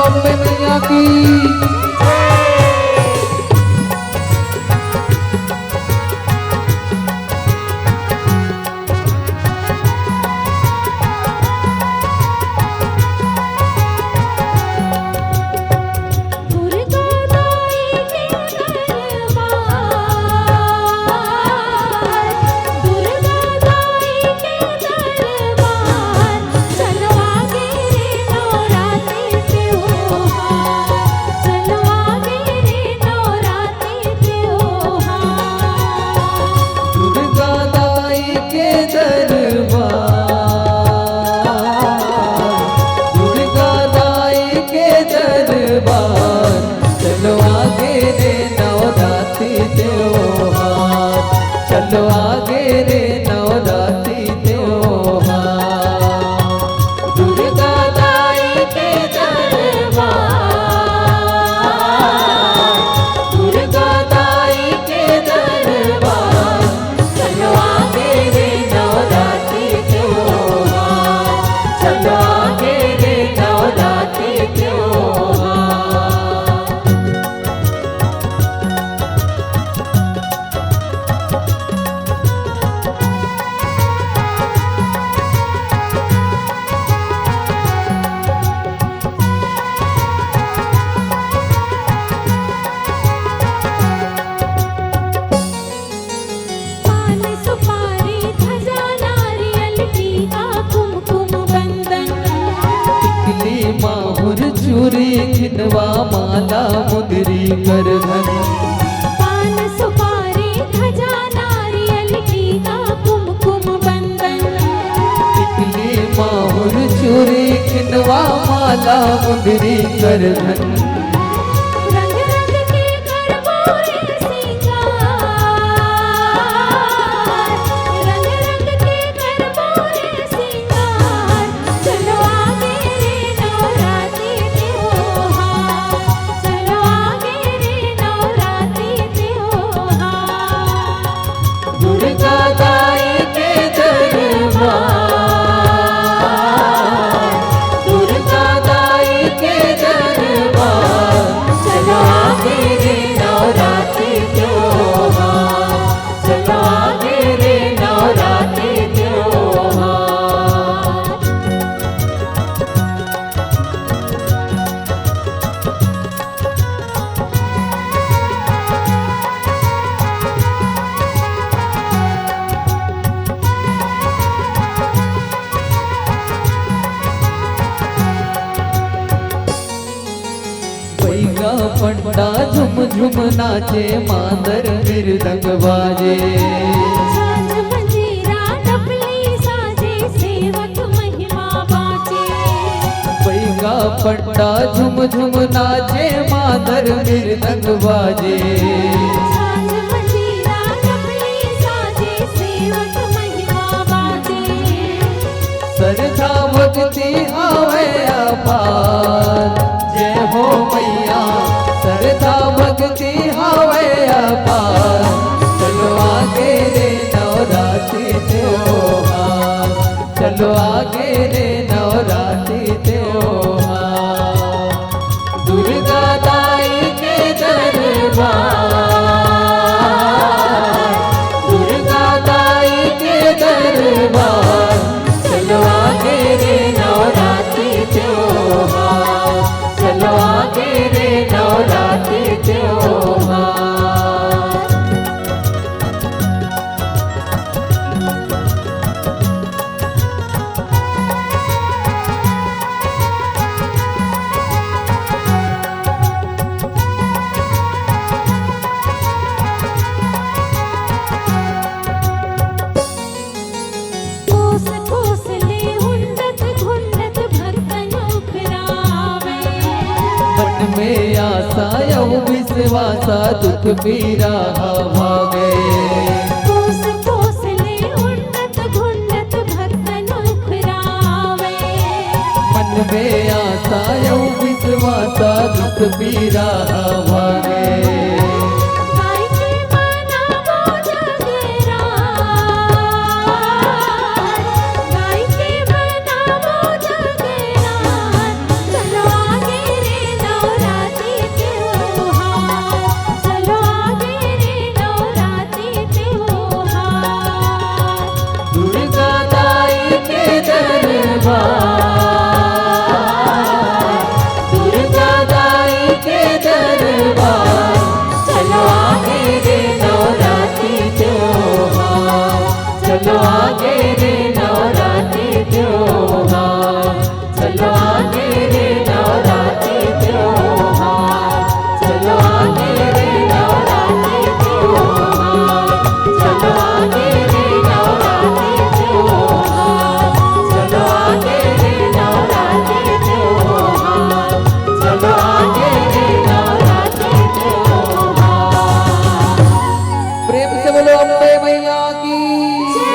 अम्बे मैया की। चलो आगे रे नवरात्रि त्योहार, दुर्गा दाई के दरबार, दुर्गा दाई के दरबार। चलो आगे रे नवरात्रि त्योहार, चलो आगे रे नवरात्रि त्योहार। चूरी खिनवा माला मुदरी कर धन, पान सुपारी ध्वजा नारियल टीका कुमकुम बंदन। टिकली माहुर चूरी खिनवा माला मुदरी कर धन, रंग रंग के करबोरे सिंगार, रंग रंग के करबोरे सिंगार। चलो आगे रे नवरात्रि त्योहार, चलो आगे रे नवरात्रि त्योहार। दुर्गा दाई के दरबार, दुर्गा दाई के दरबार। चलो आगे रे नवरात्रि त्योहार, चलो आगे रे नवरात्रि त्योहार। पैगा पंडा झुम झुम नाचे, मांदर मृदंग बाजे। झांझ मंजीरा डपली साजे, सेवक महिमा बाजे। पैगा पंडा झुम झुम नाचे, मांदर मृदंग बाजे। झांझ मंजीरा डपली साजे, सेवक महिमा बाजे। श्रद्धा भक्ति आवे अपार, जय हो मैया श्रद्धा भक्ति आवे अपार। चलो आगे रे नवरात्रि त्योहार, चलो आगे रे नवरात्रि त्योहार। दुर्गा दाई के दरबार, दुर्गा दाई के दरबार। चलो आगे रे नवरात्रि त्योहार, चलो आगे रे नवरात्रि त्योहार। कोस कोस ले हुंडत घुंडत भक्तन उखरावे। मन में आशा यौ विश्वासा, दुख पीरा भागे। कोस कोस ले हुंडत घुंडत भक्तन उखरावे। मन में आशा यौ विश्वासा, दुख पीरा भागे। गाय के बनावो जगरार, गाय के बनावो जगरार। चलो आगे रे प्रेम से बोलो अम्बे मैया की।